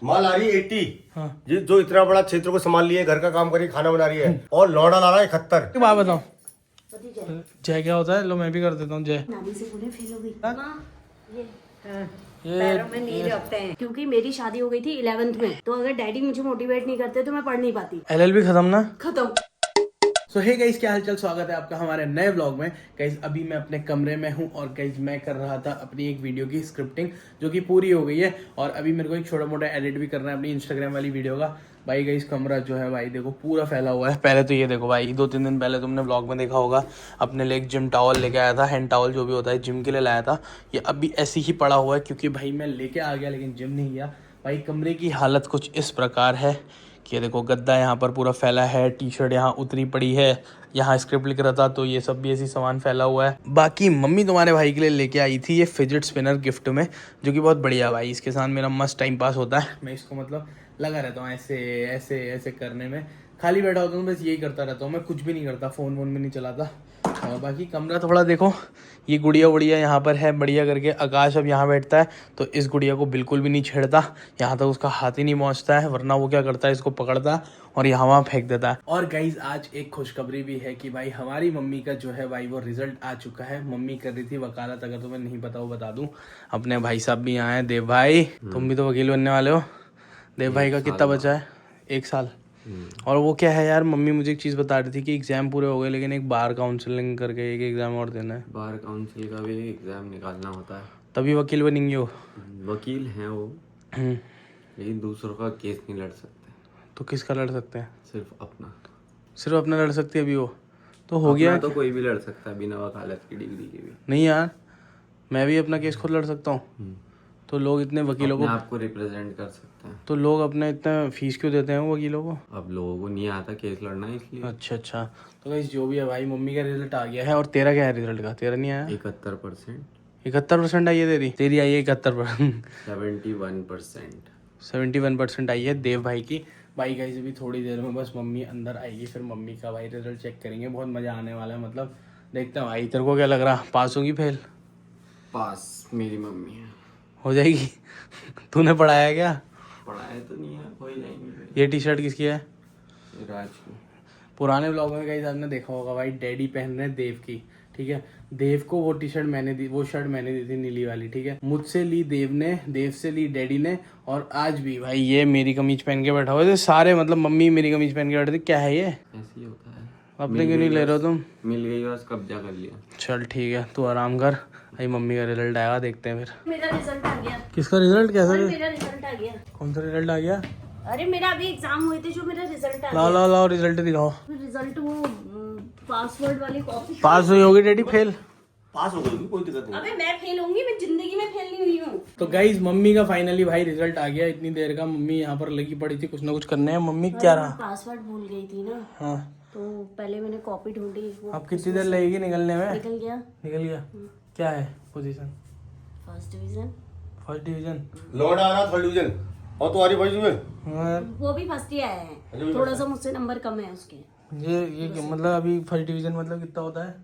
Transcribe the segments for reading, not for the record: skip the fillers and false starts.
माल आ रही है 80। हाँ। जो इतना बड़ा क्षेत्र को संभाल लिया है, घर का काम करी, खाना बना रही है, और लौड़ा ला रहा है 71। बात बताओ जय क्या होता है? लो मैं भी कर देता हूँ जय। नानी से बोले फेल हो गई ये पैरों में नील रखते हैं क्योंकि मेरी शादी हो गई थी 11th में, तो अगर डैडी मुझे मोटिवेट नहीं करते तो मैं पढ़ नहीं पाती। LLB खत्म ना। खत्म। सो हे गाइस, क्या हालचाल, स्वागत है आपका हमारे नए व्लॉग में। गाइस अभी मैं अपने कमरे में हूँ और गाइस मैं कर रहा था अपनी एक वीडियो की स्क्रिप्टिंग जो कि पूरी हो गई है, और अभी मेरे को एक छोटा मोटा एडिट भी करना है अपनी इंस्टाग्राम वाली वीडियो का। भाई गाइस कमरा जो है भाई देखो पूरा फैला हुआ है। पहले तो ये देखो भाई, 2-3 दिन पहले तुमने व्लॉग में देखा होगा, अपने लिए एक जिम टॉवल लेके आया था, हैंड टॉवल जो भी होता है जिम के लिए लाया था। ये अभी ऐसे ही पड़ा हुआ है क्योंकि भाई मैं लेके आ गया लेकिन जिम नहीं गया। भाई कमरे की हालत कुछ इस प्रकार है कि देखो गद्दा यहाँ पर पूरा फैला है, टी शर्ट यहाँ उतरी पड़ी है, यहाँ स्क्रिप्ट लिख रहा था तो ये सब भी ऐसी सामान फैला हुआ है। बाकी मम्मी तुम्हारे भाई के लिए लेके आई थी ये फिजिट स्पिनर गिफ्ट में, जो कि बहुत बढ़िया भाई, इसके साथ मेरा मस्त टाइम पास होता है। मैं इसको मतलब लगा रहता हूँ ऐसे ऐसे ऐसे करने में, खाली बैठा होता हूँ बस यही करता रहता हूँ, मैं कुछ भी नहीं करता, फ़ोन वोन भी नहीं चलाता। और बाकी कमरा थोड़ा देखो, ये गुड़िया वुड़िया यहाँ पर है बढ़िया करके। आकाश अब यहाँ बैठता है तो इस गुड़िया को बिल्कुल भी नहीं छेड़ता, यहाँ तक उसका हाथ ही नहीं पहुँचता है, वरना वो क्या करता है इसको पकड़ता और यहाँ वहाँ फेंक देता है। और गाइज आज एक खुशखबरी भी है कि भाई हमारी मम्मी का जो है भाई वो रिजल्ट आ चुका है। मम्मी कर रही थी वकालत, अगर तुम्हें नहीं पता वो बता दूं। अपने भाई साहब भी यहाँ हैं, देव भाई तुम भी तो वकील बनने वाले हो। देव भाई का कितना बचा है? 1 साल। और वो क्या है यार, मम्मी मुझे एक चीज़ बता रही थी कि एग्जाम पूरे हो गए लेकिन एक बार काउंसलिंग करके एक एग्जाम और देना है। बार काउंसिल का भी एग्जाम निकालना होता है, तभी वकील बनेंगे वो। वकील हैं वो, लेकिन दूसरों का केस नहीं लड़ सकते। तो किसका लड़ सकते हैं? सिर्फ अपना। सिर्फ अपना लड़ सकती है अभी वो, तो हो गया तो कोई भी लड़ सकता है बिना वकालत की डिग्री के भी। नहीं यार, मैं भी अपना केस खुद लड़ सकता हूँ। तो लोग इतने वकीलों को आपको रिप्रेजेंट कर सकते हैं। तो लोग अपने इतना फीस क्यों देते हैं वो वकीलों को? अब लोगों को नहीं आता केस लड़ना इसलिए। अच्छा अच्छा, तो गाइस जो भी है भाई, मम्मी का रिजल्ट आ गया है। और तेरा क्या है रिजल्ट का? तेरा नहीं आया? 71%। 71% आई है तेरी आई है 71%। 71%। 71% आई है देव भाई की। भाई गाइस अभी थोड़ी देर में बस मम्मी अंदर आएगी, फिर मम्मी का भाई रिजल्ट चेक करेंगे। बहुत मज़ा आने वाला है, मतलब देखते हैं भाई। तेरे को क्या लग रहा, पास होगी फेल? पास मेरी मम्मी है। हो जाएगी। तूने पढ़ाया क्या? पढ़ाया तो नहीं है, हो ही जाएंगे। ये टी शर्ट किसकी है? राज की। पुराने ब्लॉग में गाइस आपने देखा होगा भाई, डैडी पहन रहे हैं देव की, ठीक है। देव को वो टी शर्ट मैंने दी, वो शर्ट मैंने दी थी नीली वाली, ठीक है। मुझसे ली देव ने, देव से ली डैडी ने, और आज भी भाई ये मेरी कमीज पहन के बैठा हुआ है। सारे मतलब मम्मी मेरी कमीज पहन के बैठे थे। क्या है ये? ऐसे ही होता है। अपने क्यों नहीं ले रहे हो तुम? मिल गई बस, कब्जा कर लिया। चल ठीक है, तू आराम कर। भाई मम्मी का रिजल्ट आएगा, देखते हैं फिर। मेरा रिजल्ट आ गया। किसका रिजल्ट? कैसा? मेरा रिजल्ट आ गया। कौन सा रिजल्ट आ गया? अरे मेरा अभी एग्जाम हुए थे जो मेरा रिजल्ट आ लाओ गया। लाओ लाओ रिजल्ट दिखाओ। रिजल्ट वो पासवर्ड वाली कॉपी। पास हुई होगी डैडी, फेल? पास हो गई, कोई दिक्कत नहीं। अबे मैं फेल होंगी, मैं जिंदगी में फेल नहीं हुई हूँ। तो गाइज मम्मी का फाइनली भाई रिजल्ट आ गया। इतनी देर का मम्मी यहाँ पर लगी पड़ी थी कुछ ना कुछ करने। मम्मी क्या रहा? पासवर्ड भूल गई थी ना, हाँ, तो पहले मैंने कॉपी ढूंढी, वो अब कितनी देर लगेगी निकलने में? निकल गया। निकल गया। क्या है position? First division. First division. लौड़ा आ रहा 3rd डिवीजन, और तुम्हारी फर्स्ट डिवीजन। हाँ, वो भी फर्स्ट ही आया है, थोड़ा सा मुझसे नंबर कम है उसके। ये मतलब अभी फर्स्ट डिवीजन मतलब कितना होता है?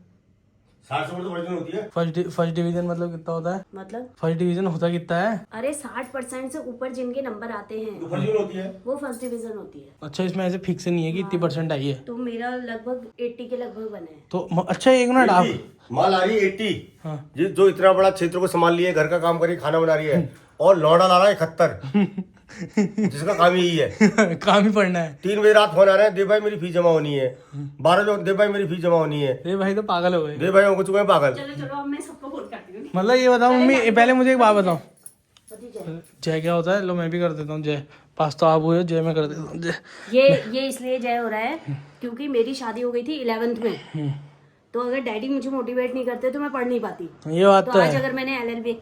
60 से ऊपर तो फर्स्ट डिवीजन होती है। फर्स्ट डिवीजन मतलब कितना होता है? मतलब फर्स्ट डिवीजन होता कितना है? अरे 60% से ऊपर जिनके नंबर आते तो हैं फर्स्ट डिवीजन होती है। वो फर्स्ट डिवीजन होती है। अच्छा, इसमें ऐसे फिक्स नहीं है कि इतनी परसेंट आई है? तो मेरा लगभग 80 के लगभग बने हैं। तो अच्छा एक मिनट आप। माल आ रही है 80। हाँ। जो इतना बड़ा क्षेत्र को संभाल लिया है, घर का काम करी, खाना बना रही है, और लौड़ा ला रहा है 71। जिसका काम यही है। काम ही पढ़ना है। 3 बजे रात फोन आ रहा है, देव भाई मेरी फीस जमा होनी है। 12 बजे देव भाई मेरी फीस जमा होनी है। ये भाई तो पागल हो गए। देव भाई हो चुके हैं पागल। चलो चलो अब मैं सबको फोन करती हूँ। मतलब ये बताओ मम्मी, पहले मुझे एक बात बताओ, पति जय। जय क्या होता है? लो मैं भी कर देता हूँ जय। पास तो आप हुए, जय मैं कर देता हूँ जय। ये इसलिए जय हो रहा है क्योंकि मेरी शादी हो गई थी 11th में, तो अगर डैडी मुझे मोटिवेट नहीं करते तो मैं पढ़ नहीं पाती। ये बात तो तो आज है। अगर मैंने LLB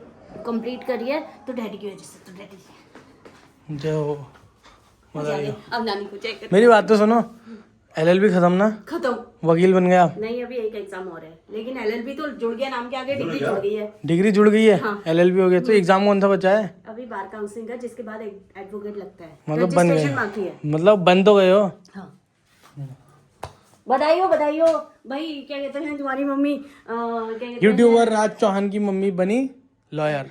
कंप्लीट करी है तो डैडी की वजह से, तो डैडी जय हो। मजा आ गया। अब नानी को चेक कर। मेरी बात तो सुनो, LLB खत्म ना? खत्म। वकील बन गया आप? नहीं, अभी एक एग्जाम और है, लेकिन LLB तो जुड़ गया, नाम के आगे डिग्री जुड़ गई है। डिग्री जुड़ गई है? हाँ। LLB हो गया। तो एग्जाम कौन सा बचा है? अभी बार काउंसलिंग का, जिसके बाद एडवोकेट लगता है। मतलब बन रजिस्ट्रेशन गए? बाकी है। मतलब बन तो गए हो? हाँ। बधाई हो भाई। क्या कहते हैं तुम्हारी मम्मी क्या कहते हैं? यूट्यूबर राज चौहान की मम्मी बनी लॉयर।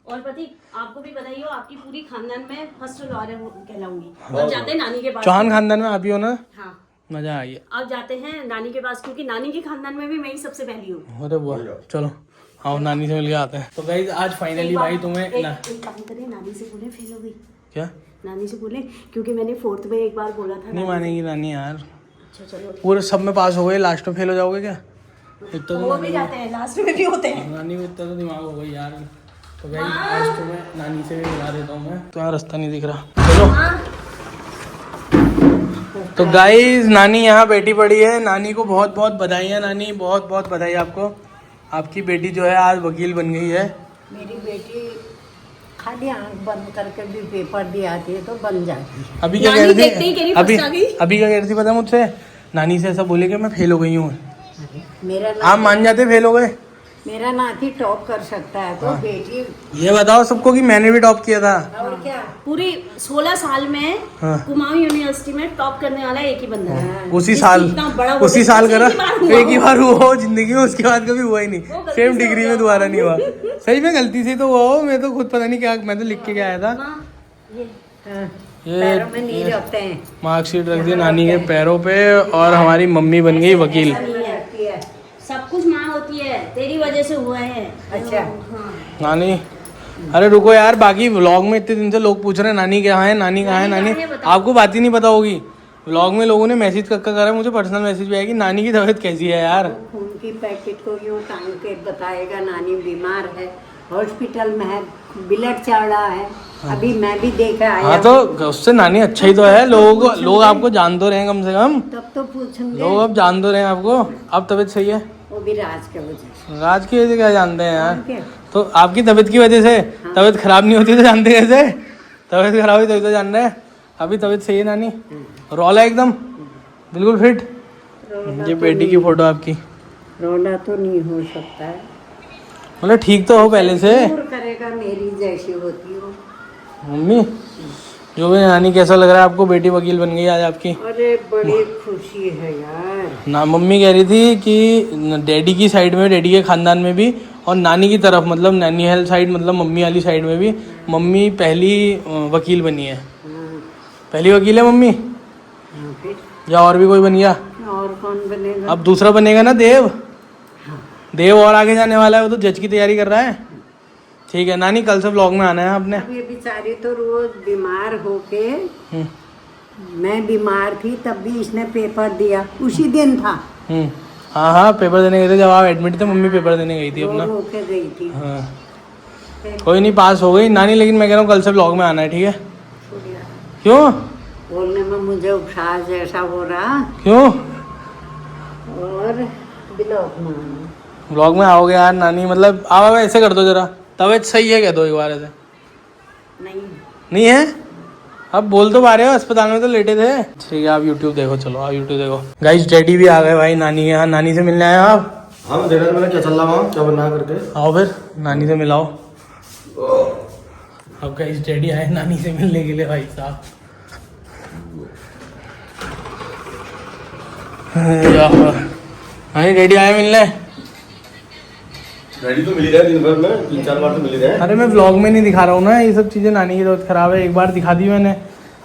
और पति आपको भी बधाई हो, आपकी पूरी खानदान में फर्स्ट लॉयर कहलाऊंगी। और जाते हैं नानी के पास। चौहान खानदान में आप ही हो ना? हाँ मजा आई है। अब जाते हैं नानी के पास, क्योंकि नानी के खानदान में भी मैं ही सबसे पहली हूँ। अरे वाह, चलो आओ नानी से मिल के आते हैं। तो गाइस आज फाइनली भाई तुम्हें एक काम करें, नानी से बोले फेल हो गई। क्या? नानी से बोले, क्योंकि मैंने 4th में एक बार बोला था। नहीं मानेगी नानी यार। अच्छा चलो, पूरे सब में पास हो गए, लास्ट में फेल हो जाओगे क्या? इतना वो भी जाते हैं, लास्ट में भी होते हैं। नानी को इतना तो दिमाग हो गई यार। तो गाइस आज तुम्हें नानी से भी मिला देता हूँ मैं। तो यहाँ रास्ता नहीं दिख रहा, चलो। तो गाइस नानी यहाँ बैठी पड़ी है। नानी को बहुत बहुत बधाई है। नानी बहुत बहुत बधाई आपको। आपकी बेटी जो है आज वकील बन गई है। मेरी बेटी खाली आंख बंद करके भी पेपर दिया थी तो बन जाती है। अभी क्या कह रही थी? अभी क्या कह रही थी पता है मुझसे? नानी से ऐसा बोले कि मैं फेल हो गई हूँ। मेरा आप मान जाते फेल हो गए? मेरा नाती टॉप कर सकता है तो बेटी ये बताओ सबको कि मैंने भी टॉप किया था। और क्या। पूरी 16 साल में हाँ। कुमाऊं यूनिवर्सिटी में टॉप करने वाला एक ही बंदा है। उसी साल करा, एक ही बार हुआ हो जिंदगी में, उसके बाद कभी हुआ ही नहीं। सेम डिग्री में दोबारा नहीं हुआ। सही में गलती से तो हुआ हो, मैं तो खुद पता नहीं क्या, मैं तो लिख के आया था। हाँ, ये पैरों में नहीं रखते हैं। मार्कशीट रख दी नानी के पैरों पे और हमारी मम्मी बन गई वकील। सब कुछ माँ होती है, तेरी वजह से हुआ है। अच्छा। हाँ। नानी अरे रुको यार, बाकी व्लॉग में इतने दिन से लोग पूछ रहे हैं नानी कहाँ है, नानी कहाँ है, नानी। आपको बात ही नहीं पता होगी। व्लॉग में लोगों ने मैसेज कर करा, मुझे पर्सनल मैसेज भी आया कि नानी की तबीयत कैसी है यार। खून की पैकेट को यूँ टांग के बताएगा नानी बीमार है, हॉस्पिटल में है, ब्लड चढ़ रहा है। अभी मैं भी देखा आया। हाँ तो उससे नानी अच्छा ही तो है। लोग आपको जान तो रहे हैं कम से कम। तब तो पूछेंगे। लोग अब जान तो रहे हैं आपको। अब तबीयत सही है? वो भी राज के वजह से। राज की वजह से क्या जानते हैं यार? क्या? तो आपकी तबीयत की वजह से तबीयत खराब नहीं होती तो जानते कैसे? तबीयत खराब हुई तो जानते हैं। अभी तबीयत सही है नानी, रौला एकदम बिल्कुल फिट। ये बेटी की फोटो आपकी। रोना तो नहीं हो सकता है, मतलब ठीक तो हो पहले से। दूर करेगा मेरी जैसी होती हो। मम्मी जो भी नानी, कैसा लग रहा है आपको? बेटी वकील बन गई आज आपकी। अरे बड़ी खुशी है यार। ना मम्मी कह रही थी कि डैडी की साइड में, डैडी के खानदान में भी, और नानी की तरफ मतलब नैनीहाल साइड मतलब मम्मी वाली साइड में भी मम्मी पहली वकील बनी है। पहली वकील है मम्मी, फिर या और भी कोई बन गया? और कौन बनेगा? अब दूसरा बनेगा ना, देव। देव और आगे जाने वाला है, वो तो जज की तैयारी कर रहा है। ठीक है नानी, कल से व्लॉग में आना है आपने। अब ये बेचारी तो रोज बीमार होके, मैं बीमार थी तब भी इसने पेपर दिया, उसी दिन था। हाँ हाँ पेपर देने गए थे जब आप एडमिट थे, मम्मी पेपर देने गई थी अपना। रो के गई थी। हाँ कोई नहीं, पास हो गई नानी। लेकिन मैं कह रहा हूँ कल से व्लॉग में आना है, ठीक है? क्यों? बोलने में मुझे उपसार जैसा हो रहा। क्यों? और ब्लॉग में व्लॉग में आओगे यार नानी? मतलब आप ऐसे कर दो जरा, तबीयत सही है कह दो एक बार ऐसे। नहीं है? अब बोल तो पा रहे हो, अस्पताल में तो लेटे थे। ठीक है आप यूट्यूब देखो, चलो आप यूट्यूब देखो। गाइस डैडी भी आ गए भाई नानी के यहाँ। नानी से मिलने आए आप? हाँ मैं देखा मैंने क्या चल रहा वहाँ, क्या बना करके। आओ फिर नानी से मिलाओ। अब गाइस डैडी आए नानी से मिलने के लिए भाई साहब। हाँ डैडी आए मिलने। डैडी तो मिली रहे दिन भर में, 3-4 बार तो मिली रहे। अरे मैं व्लॉग में नहीं दिखा रहा हूँ ना ये सब चीजें। नानी की तबीयत खराब है, एक बार दिखा दी मैंने।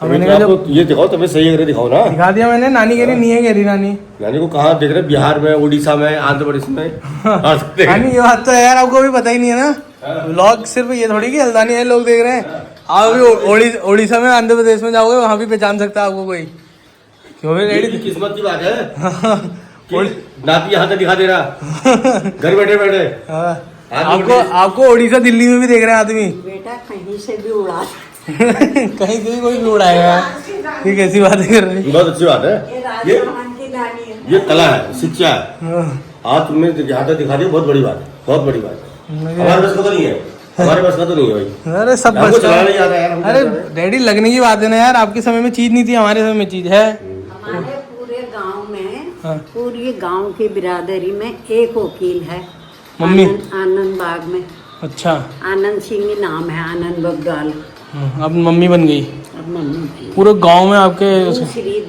मैंने कहा जब ये दिखाओ तबीयत सही है, दिखाओ ना। दिखा दिया मैंने। नानी कह रही नहीं है, कह रही नानी। नानी को कहाँ देख रहे? बिहार में, उड़ीसा में, आंध्र प्रदेश में। नानी ये बात तो है यार, आपको भी पता ही नहीं है ना। व्लॉग सिर्फ ये थोड़ी कि हल्द्वानी है लोग देख रहे हैं। आप अभी उड़ीसा में, आंध्र प्रदेश में जाओगे, वहाँ भी पहचान सकता है आपको कोई। क्यों भी रेडी? किस्मत की बात है। नाती यहाँ से दिखा दे रहा घर बैठे बैठे। आपको उड़ीसा दिल्ली में भी देख रहे हैं आदमी। बेटा कहीं से भी उड़ा कहीं से भी कोई भी उड़ाएगा। ये कैसी बातें कर रही है? बहुत अच्छी बात है। ये राजस्थान की नानी है। ये कला है, शिक्षा है। आज तुमने यहाँ तक दिखा दिया, बहुत बड़ी बात है, बहुत बड़ी बात है। हमारे बस का तो नहीं है, हमारे बस का तो नहीं है भाई। अरे सब बस चलाना नहीं आता यार। अरे डैडी लगने की बात है ना यार, आपके समय में चीज नहीं थी, हमारे समय में चीज है। हमारे पूरे गांव में, हाँ। पूरी गांव की बिरादरी में एक वकील है। मम्मी? आनंद बाग में। अच्छा। आनंद सिंह नाम है, आनंद बग्गाल। अब मम्मी बन गई। अब मम्मी पूरे गांव में आपके।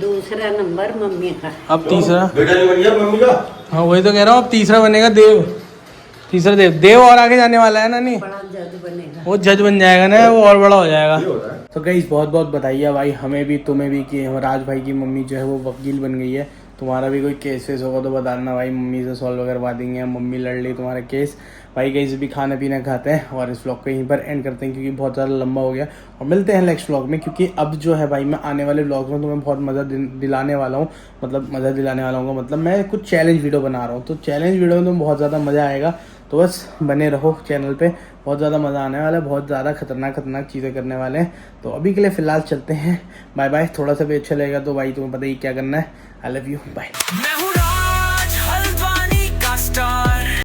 दूसरा नंबर मम्मी का। अब तीसरा बेटा नहीं बन गया मम्मी का। हाँ वही तो कह रहा हूँ, अब तीसरा बनेगा देव। तीसरा देव और आगे जाने वाला है नानी, बड़ा जज बनेगा। वो जज बन जाएगा ना, वो और बड़ा हो जाएगा। ये होता है। तो गाइस बहुत बहुत बधाइयाँ भाई, हमें भी तुम्हें भी कि राज भाई की मम्मी जो है वो वकील बन गई है। तुम्हारा भी कोई केस वेस होगा तो बताना भाई, मम्मी से सॉल्व करवा देंगे। मम्मी लड़ ली तुम्हारा केस भाई। गाइस भी खाना पीना खाते हैं और इस व्लॉग को यहीं पर एंड करते हैं क्योंकि बहुत ज़्यादा लंबा हो गया, और मिलते हैं नेक्स्ट व्लॉग में। क्योंकि अब जो है भाई मैं आने वाले व्लॉग में तुम्हें बहुत मज़ा दिलाने वाला हूँ, मतलब मैं कुछ चैलेंज वीडियो बना रहा हूँ। तो चैलेंज वीडियो में तुम्हें बहुत ज़्यादा मज़ा आएगा, तो बस बने रहो चैनल पे, बहुत ज़्यादा मज़ा आने वाला है, बहुत ज़्यादा खतरनाक चीज़ें करने वाले हैं। तो अभी के लिए फ़िलहाल चलते हैं, बाय बाय। थोड़ा सा भी अच्छा लगेगा तो भाई तुम्हें पता ही क्या करना है। I love you, bye.